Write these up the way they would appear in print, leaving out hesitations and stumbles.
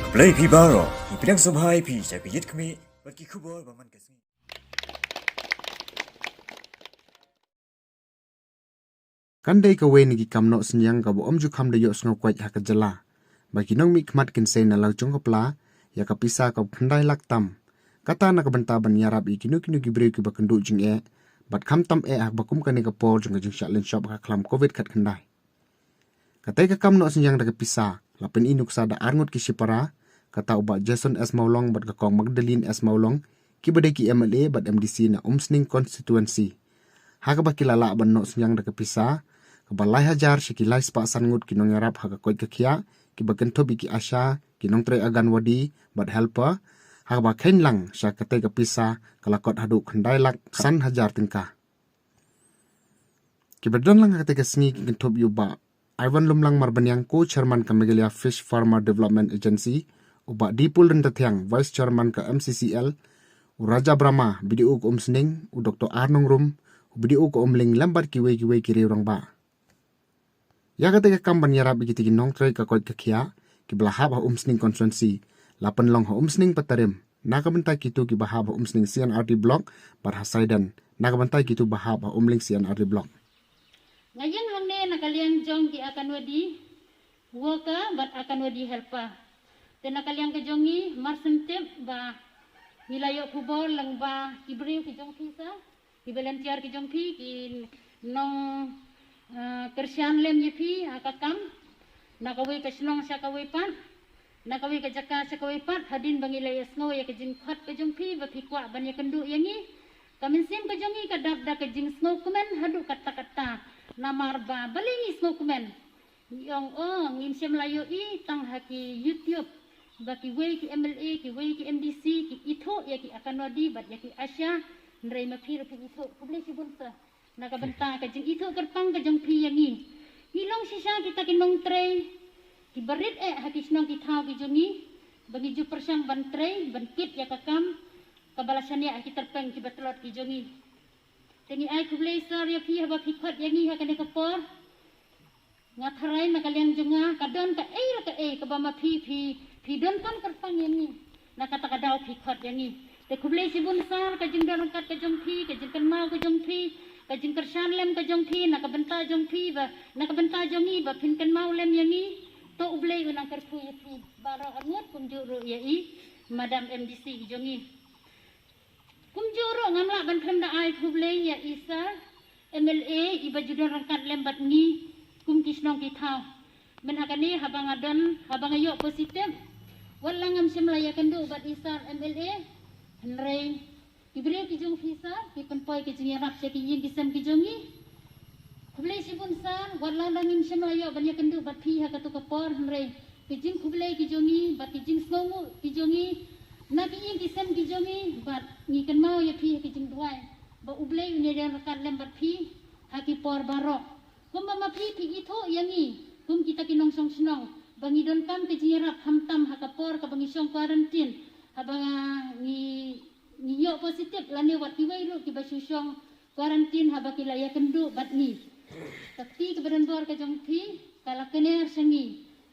Play Pibaro, Ipidang Subhai Pi, Sapijit Kami, Baki Kubor, Baman Kasmi. Kandai kawe nigi kamno senyang ka bo omju kam de yo sngo kwaj ha ka jala bagi nong mi kmat kin sei na lau jong kapla ya ka pisa ka khandai lak tam kata na ka banta ban yarab i kinu kinu gibre ki ba kandu jing e bat kham tam e ak bakum ka ni ka por jong jing sha len shop ka klam covid khat khandai katai ka kamno senyang da ka pisa lapen inuk sa da arngut ki sipara kata uba Jason S Maulong bat ka kong Magdalene S Maulong ki bade ki MLA bat MDC na Umsning constituency haka ba kilala ban no senyang da ka pisa Kabalai hajar si kilai spa sangut kinong yarap haka koi kakia ki bagento biki asya kinong tre agan wadi bad helper haka ba kain lang sya kate kapisa kalakot hadu khandai lak san hajar tingka ki badon lang kate kasngi kintob yu ba Ivan Lumlang Marbanyang co-chairman ka Megalia Fish Farmer Development Agency uba Dipul Rendathyang vice chairman ka MCCL Raja Brahma BDU ko Umsning u Dr. Arnong Rum u BDU ko Umling lambat kiwe kiri orang ba ya kata kam ban yarab gi tigi nong trai ka koi ka khia ki blahab ha umsning constituency lapan long ha umsning patarim naga bentai kitu ki bahab ha umsning CNRD block bar hasaidan naga bentai kitu bahab ha umling CNRD block ngayon hangne nakaliang jong ki akan wadi woka bat akan wadi helpa te nakaliang ke jongi marsentep ba wilayo kubor lang ba kibriu ki jong pisa ki volunteer ki jong pi ki nong kersian lem yepi akakam nakawi ka snong sa kawipan nakawi ka jaka sa kawipan hadin bangilay snow ya ka jing khat ka jong pi ba pikwa ban ya kendu yangi kaminsin ka jongi ka dabda ka jing snow kumen hadu kata namar ba balingi snow kumen yong ngim sem layo i tang haki YouTube baki we ki MLA ki we ki MDC ki ito ya ki akan wadi bat ya ki Asya ndrei mapir pi ito publish bunta nakabenta ka jing ito kerpang ka jong pi yangi ilong sisa kita kinong tray ki barit hakis nong kithaw ki jongi bagi ju persang ban tray ban kit ya kakam kabalasan ya ki terpeng ki batlot ki jongi tengi ai kublai sar ya pi haba pi khat yangi ha kane kapor ngatharai nakaliang jonga kadon ka ka bama pi don kan kerpang yangi nakata kadaw pi khat yangi te kublai sibun sar ka jing don kat ka jong pi ka jing kan mau ka jong pi kajing kersan lem ka jong pi nakabenta jong pi ba nakabenta jongi ba pinkan mau lem yangi to ublay unang kerpu ya pi baro angut kumjuro ya i madam MDC jongi kumjuro ngamla ban khanda ai ublay ya isa MLA iba judon rangkat lem bat ngi kum kisnong kithaw men hakani habang adon habang ayo positif wala ngam simlaya kendu bat isa MLA henrei Ibril ki jong visa ki penpoi ki jing yarap ki yin kisam ki jongi kublai sibun san wala langin semlayo banyak kendu bat pi ha katu kapor hre ki jing kublai ki jongi bat ki jing snongu ki jongi na ki yin kisam ki jongi bat ni kan mau ya pi ki jing duai ba ublai ni dan rakat lem bat pi ha ki por barok kum ma pi ito yangi kum kita ki nong song snong bangi don kam ki jing yarap hamtam ha kapor ka bangi song quarantine habang niyo positif lani wat kiwai lu ki basyusyong quarantine haba kilaya kendu bat ni takti ke badan bor ka jong pi kala kener sangi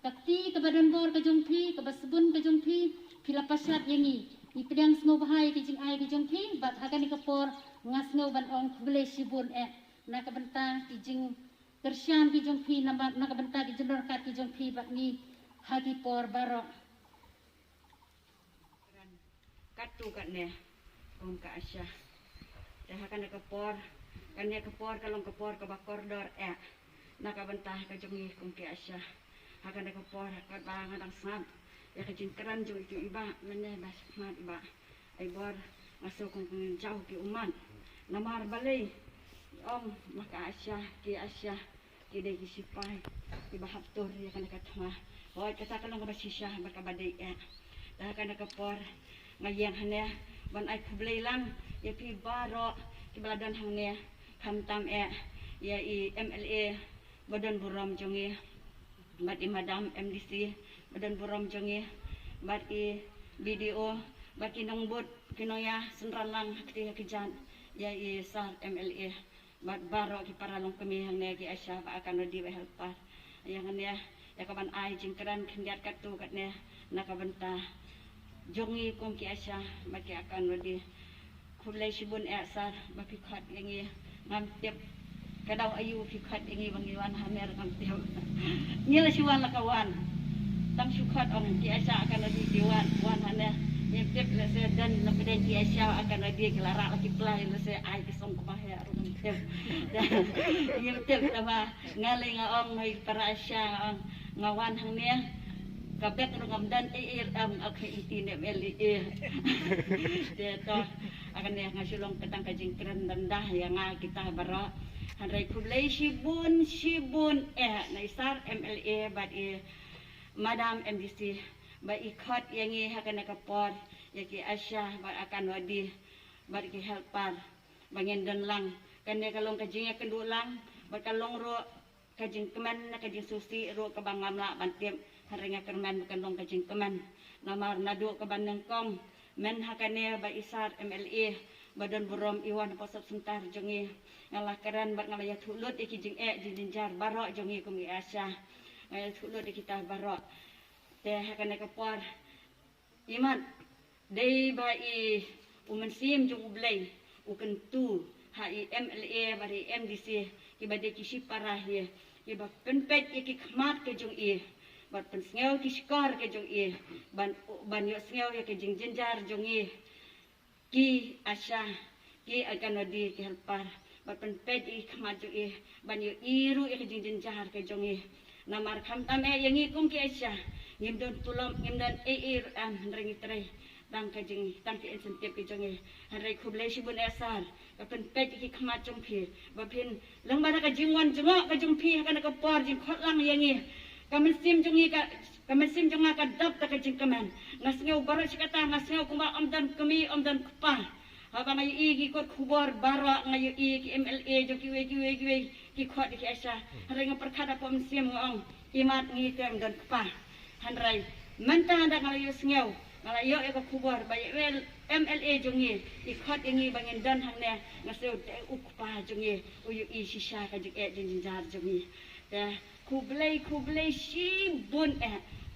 takti ke badan bor ka jong pi ke basbun ka jong pi pila pasat yangi ipedang smo bahai ki jing ai ki jong pi bat hakan ni kapor ngasno ban ong kublai sibun na ka benta ki jing kersian ki jong pi na ka benta ki jendor kat ki jong pi bat ni hagi por barok katu kat ne om ka Asya dah akan kepor kan dia kepor kalong kepor ke bakordor nakabentah ka jongi kum ki Asya akan kepor ka bangan ang snab ya ka jingkeran jo itu iba mene bas mat iba ai bor masuk kung jauh ki uman namar balai om maka Asya ki de ki sipai ki bahaptor ya kan katma hoy kata kalong ka basisya baka badai dah akan kepor ngayang hanya ban ai kublay lang ya pi baro ki baladan hangne hamtam ya i MLA badan buram jongi bat i madam MDC badan buram jongi bat i BDO bat i nongbut kinoya senralang hakti hakijan ya i sar MLA bat baro ki paralong kami hangne ki Asya ba akan di helpar yang ya ya kaban ai jingkran kendiat katu katne nakabenta jongi kong ki asya baki akan wadi kulai sibun asar baki khat yangi ngam tiap kadau ayu fi khat yangi bangiwan hamer ngam tiap nyela siwan lakawan tam syukhat ong ki asya akan wadi diwan wan hane tiap la se dan lebeden ki asya akan wadi kelara laki pelai la se ai kesong kumahya rum tiap nyem tiap tama ngali ngaong mai para asya ngawan hangnya kabek ngam dan am akhe itine meli de to akan ya ngasulong petang kajing keren rendah ya nga kita bara handai kulai sibun naisar MLA bad madam MDC ba ikhat yangi hakana kapor yaki asya ba akan wadi bad ki helpar bangen dan lang kane kalong kajing kendulang ba kalong ro kajing keman kajing susi ro kabangam la bantiem haringa kerman bukan long kajing keman namar nadu ke bandeng kong men hakane ba isar MLA badan burom iwan posat sentar jongi ngalah keran bat ngalaya thulut iki jing jinjar barok jongi kumi asya thulut kita barok te hakane kapor iman dei ba i umen sim jong ublei uken tu hai MLA bari MDC kibade kisi parah ye kiba penpet iki khmat ke jong bat pen sngeu ki skor ke jong ban yo sngeu ya ke jing jinjar jong ki asya ki akan wadi ki helpar bat pen pet i khmat jong ban yo iru ke jing jinjar ke jong namar kham tame yangi kum ki asya ngimdon tulom ngimdan am ring tre tang ke jing tang ki insentif ke jong harai khublai sibun asar bat pen pet ki khmat jong phi ba phin lang ba ka jingwan jong ka jong phi ka por jing khot lang yangi kamasim jongi ka dap ta kajing kaman ngasngeu barat sikata ngasngeu kuma amdan kami amdan kupa haba ngai igi kot khubor bara ngai igi MLA jo kiwe ki khot ki asya harenga perkada pom sim ngong imat ngi tem dan kupa hanrai manta nda ngai sngeu ngai yo ka khubor bai wel MLA jongi i khot ngi bangin dan hangne ngaseu te ukpa jongi uyu i shisha ka jing jar jongi te kublai sibun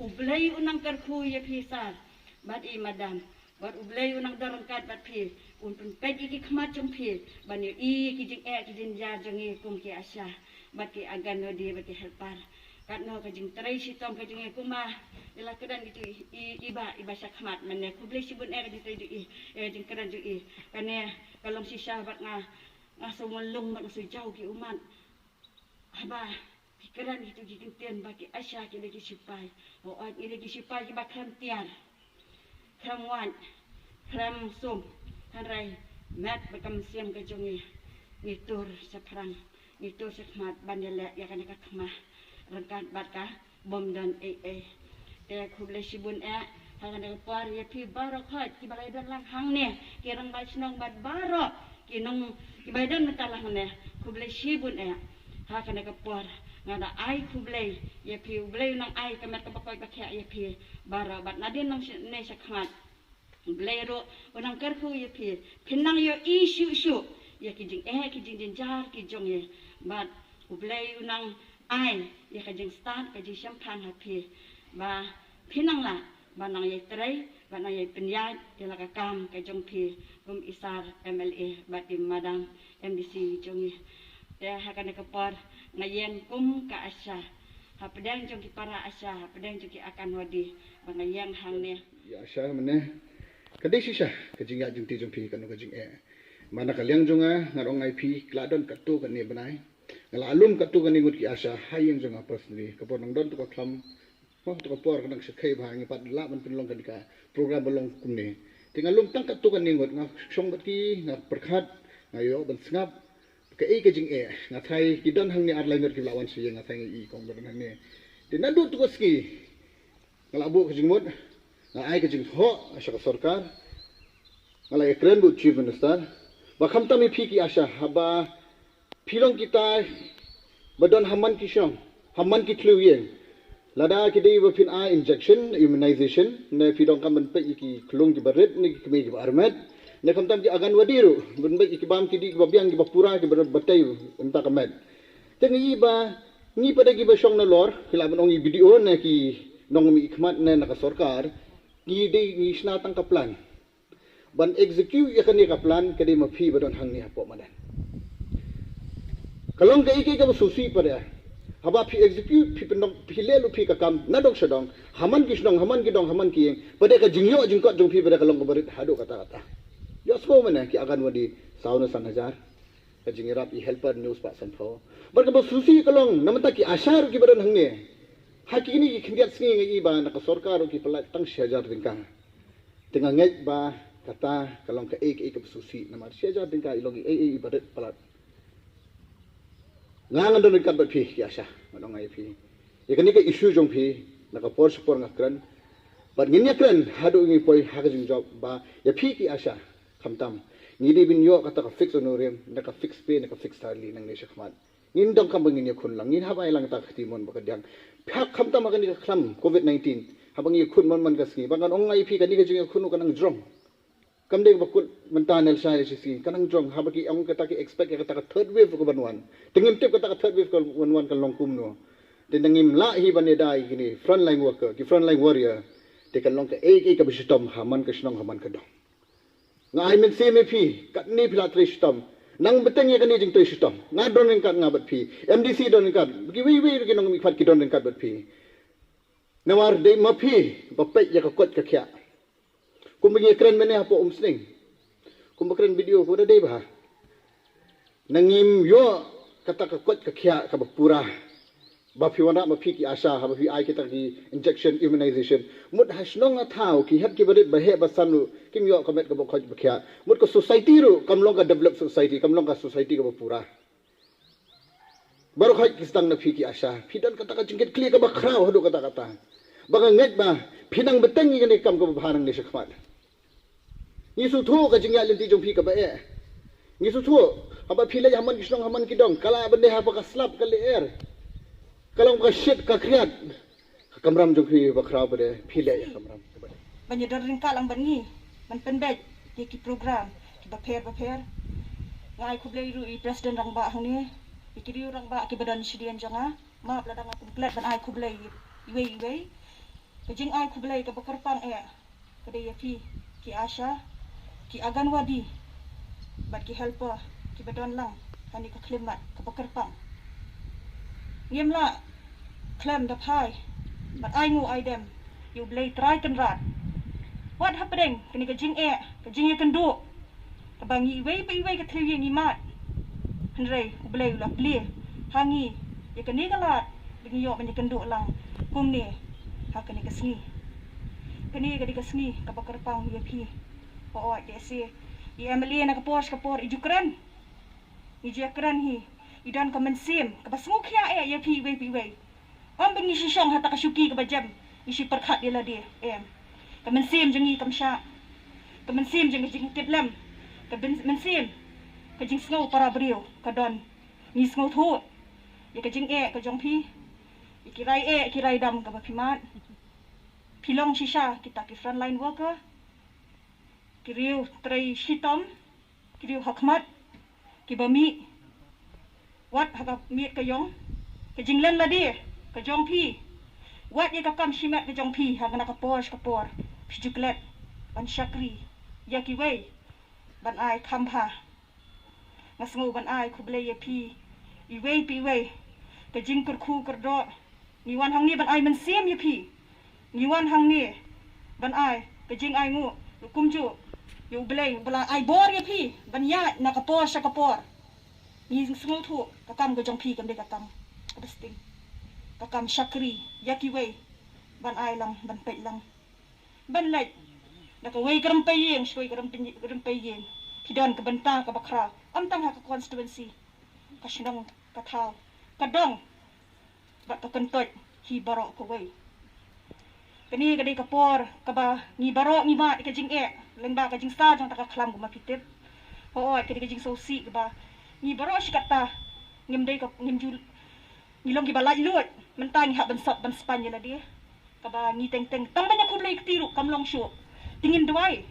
ublai unang karku ya pisar bat i madam bat ublai unang darangkat bat pi unpun ped iki kmacam pi ban yo i kijing jar jongi kum ki asya bat ki agan no di bat ki helpar kat no kajing trai sitom kajing kuma ila kedan gitu iba sakmat mane kublai sibun kajing trai ju jing kedan ju kane kalong sisa bat nga sumulung bat sujau ki umat haba pikiran itu gigintian bagi asya ki lagi sipai oat ini lagi sipai ki bakam tiar kramwan kram sum harai mat bakam siam ke jongi ngitur seprang ngitur sekmat bandela ya kan ka kemah rengkat batka bom dan te khublai sibun hangan de par ya pi barok hat ki balai dan lang hang ne ki rang ba snong bat barok ki nong ki baidan metalah ne khublai sibun ha kan ka par ngada ai kublai ya pi ublai nang ai kamet ka bakoi bakya ya pi bara bat nadin nang ne sakhat ublai ro onang karku ya pi pinang yo isu ya kijing jar ki jong ye bat ublai nang ai ya kijing start ka ji champagne ha pi ba pinang la banang ye trai banang ye penyat ya la ka kam ka jong pi kum isar MLA bat di madam MDC jong ye ya hakane ka par ngayen kum ka asya hapedang jong ki para asya hapedang jong ki akan wadi bangayang hangne ya asya mene kadai sisa kajing ya jing ti jong pi kan kajing mana kaliang jonga ngarong IP kladon katu kan ni banai ngalalum katu kan ngut ki asya hayeng jonga personally kapor nang don to klam mo to kapor kan sekai bhangi pat la man pinlong kan ka program belong kumne tingalum tang katu kan ngut nga song bati nga perkhat ngayo ban sngap ke kajing nga thai ki don hang ni arlai ngot ki lawan si nga thai i kong ban hang ni tinadu to ski ngalabu kajing mot nga ai kajing ho asya ka sarkar ngalai kren bu chief minister bakam tami piki asya haba pilong kita badon haman kisong haman ki kluyen lada ki dei wa pin eye injection immunization ne pidong kam pe ki klung ki baret ni ki me ki armet ne kam tam ki agan wadiru ben be ki bam ki di ki babiang ki bapura ki batai entah kamet tengi ba Ni pada ki basyong na lor, kilaban ongi video na ki nong mi ikmat na nakasorkar, ni de ni snatang kaplan. Ban execute ya kani kaplan kadi mapi badon hang ni hapo madan. Kalong ka iki ka susi pada. Haba pi execute pi pendong pi lelu pi kakam nadok sedong haman ki dong haman ki pada ka jingyo jingkot jong pi pada kalong ka barit hadu kata-kata. Yo sko mana ki akan wadi sauna sanhajar. Ka jingirap I helper news pak sanpho. Bar ka susi kalong namata ki asyar ki badan hang ni. Haki ini ki kendiat singi ngai ba na ka sorkar ki pelat tang syajar dingkang. Tengah ngai ba kata kalong ka ek susi nama syajar dingkang ilong barit pelat. Ngangan don kat bat pi ya sha madong ai pi ikani ka issue jong pi naka por support ngakran bat nginya kran hadu ngi poi hakajing job ba ya pi ki asha khamtam ngidi bin yo kata ka fix honorem naka fix pay naka fix salary nang nesha khmat ngin dong kam bangin ya khun lang ngin haba ilang ta khtimon ba kadyang phak khamtam agani ka khlam covid 19 habang yi khun man ka ski bangan ong ai pi kani ka jing khunu kanang drong kamde bakut mentanel sai sisi kanang jong habaki ong kata ki expect kata ka third wave ko banwan tingim tip kata ka third wave ko banwan kan longkum no tindangim la hi banedai gini frontline worker ki frontline warrior te kan long ka ka bistom haman ka snong haman ka dong ngai men se me phi kat ni phla tristom nang beteng ya kan ni jing tristom nga don kat ngabat phi mdc don kat ki wi ki nong mi phat ki don kat bat phi nawar de ma phi bapet ya ka kot ka khya kung bagi keren mana apa sling, kung keren video ko dah bah, nangim yo kata kakot kakya kabapura, bapi wana bapi ki asa, bapi ai kita ki injection immunization, mud hasnong atau ki hat ki barit bahe basalu, kim yo kamet kabakot kakya, mud ko society ru, kamlong ka develop society, kamlong ka society kabapura. Baru kait kistang na ki asa, pidan kata ka jingkit kli ka bakraw hadu kata-kata, baka nget ba, pinang beteng ni kam kabaharang ni syakmat. Ngisu thu ka jingya lenti jong pi ka ba ngisu thu aba phile haman kisnong haman kidong kala bende ha ka slap ka leer kalong ka shit ka kriat kamram jong pi ba khra bade phile ya kamram banyak daring kalang bangi man penbet ki program ki ba pher ngai khublei ru I president rang ba hang ni ikiri rang ba ki badan sidian janga ma ladang komplet ban ai khublei iwe kajing ai khublei ka bakarpang kade ya pi ki asha ki agan wadi bat ki helper ki badon lang kani ka klimat ka bakarpang ngimla klem da pai bat ai ngu ai dem you blay try kan rat what happening kani ka jing ka kan do ka bangi iwe ka thri ngi mat hanrei ku blay la ple hangi ya kani ka lat bingi yo ban kan do lang kum ni ha kani ka sngi ka bakarpang ya pi o desi I Emily na kapor ijukeran hi idan ka mensim ka basmuk ya pi we am bengi sisong hata ka syuki ka bajam isi perkhat dia la dia ka mensim jengi kamsha ka mensim jengi jing tiblam ka mensim ka jing snow para brio ka don ni snow thu ya ka jing ka jong pi kirai dam ka bapimat pilong sisa kita ki frontline worker kiriu tray shitom kiriu hakmat ki bami wat haka miet kayong ka jinglen ladi ka jong pi wat ye ka kam shimat ka jong pi ha kana ka por pijuklet ban shakri ya ki wei ban ai khampa ngasngu ban ai khuble ye pi I wei pi wei ka jing kur do ni wan hang ni ban ai men sem ye pi ni wan hang ni ban ai ka jing ai ngu kumju yu blay bala ai bor ye pi ban ya na ka por ni small thu ka kam ka jong pi kam de ka kam ka besting ka kam shakri yaki wei ban ai lang ban pe lang ban lai na ka wei karam pe yeng shoi karam pe yeng pidon ka banta ka bakra am tang ha ka constituency ka shinong ka thau ka dong ba ka kantot hi baro ko wei kani ka de ka por ka ba ni baro ni ma ka jing lengba ka jing sta jang ta ka khlam ko mapitip ho ka jing so si ka ba ni baro shikata ngim dei ka ngim jul ni long ki ba lai lut mentang ha ban sap ban spanya la dia ka ba ni teng tang banya ku blai tiru kam long shu tingin duai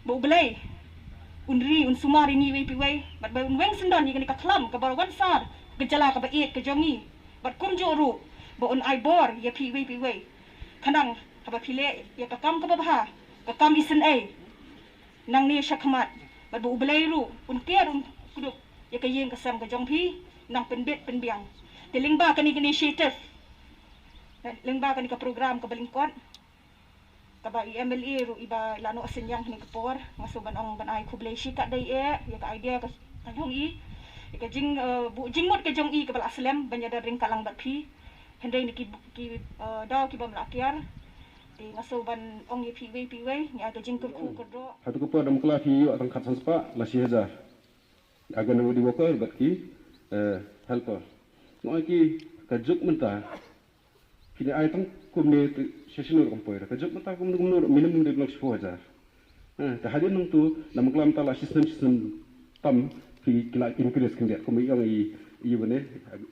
bo blai unri un sumari ni wei pi wei bat ba un weng sendon ni ka khlam ka ba wan sar gejala ka ba ka jongi bat kum joru bo on ai bor ya piwe kanang haba pile ya kakam ka babha kakam isen ai nang ni syakmat bat bu belairu un tiar un kuduk ya kayeng kasam ka jong pi nang penbet penbiang telingba kani initiative lingba kani ka program ka balingkot kaba MLA ru iba lano asenyang ni kapor ngasuban ong banay kublay shika day ya ka idea ka kanong ka jing bu jingmot ka jong ka bal aslem banyada ring kalang bat pi henday ni ki daw ki bam lakyar di ngasuban ong pi ni aga jing ku do hatu ko dam kala fi atang khat sanspa la sheza aga no di woko bat ki helper no ki ka juk menta kini ai tang kumne sessionur kompoira ka juk menta kumne minimum de blok 4000 ta hadin nang tu nam klam ta la system tam fi kila increase kin dia ko mi yang i bane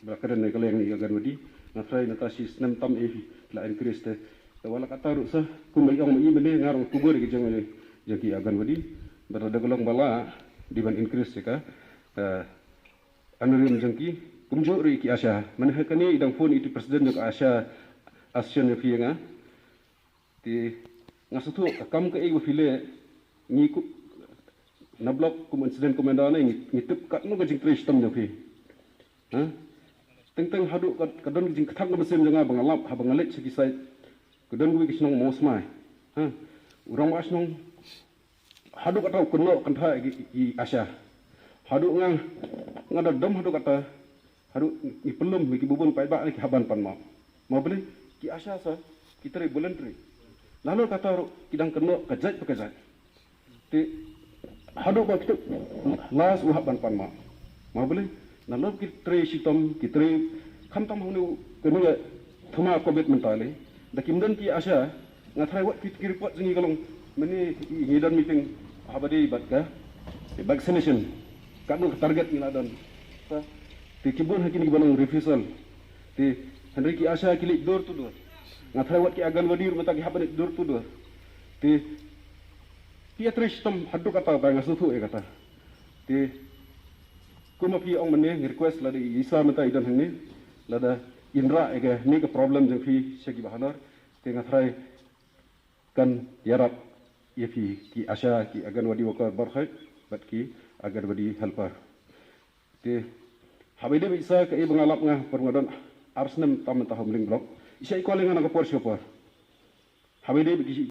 bakaran ne kaleng ni agan wadi na try na ta system tam e kila increase te wala kata ru sa ko mi yang i bane ngarong kubur ki jang ne jaki agan wadi berada golong bala di ban increase ka anurim jangki kumjo ri ki asya manhakani idang phone itu presiden jok asya ASEAN fi nga ti ngasutu kam ka e file ni ku na blok kum incident komanda na ni tup kat no ka jing system jo fi ha teng hadu ka don jing khatak no besem janga bangalap ha bangalet siki sai ku don wi kisnong mosmai ha urang asnong hadu ka tau kunno kan tha i asya hadu ngang ngada dom hadu kata hadu ni pelum ki bubun pai ba ki haban pan mau beli ki asya sa kita voluntary lalu kata kidang keno kajat pakajat ti hadu ba kita las uhaban pan mau beli lalu kita sitom kita khamtam hunu kenu thama commitment tale da kimdan ki asya ngathai wat ki report jingi kalong meni ngidan meeting habadi batka vaccination kanu target ngiladan ta ti kibun hakini banang refusal ti Henry ki asya kilik door to door ngathai wat ki agan wadir mata ki haban door to door ti piatrish tom haddu kata ba ngasutu e kata ti kuma pi ong mane request la di isa mata idan hangni la da indra ega ni ka problem jeng fi shagi bahanar ti ngathai kan yarap ye fi ki asya ki agan wadi waka barkhai bat ki agan wadi helper ti habide bisa ke bangalap nga perngadon arsnem tam tahom ling blok isa ikoling nga ka por habide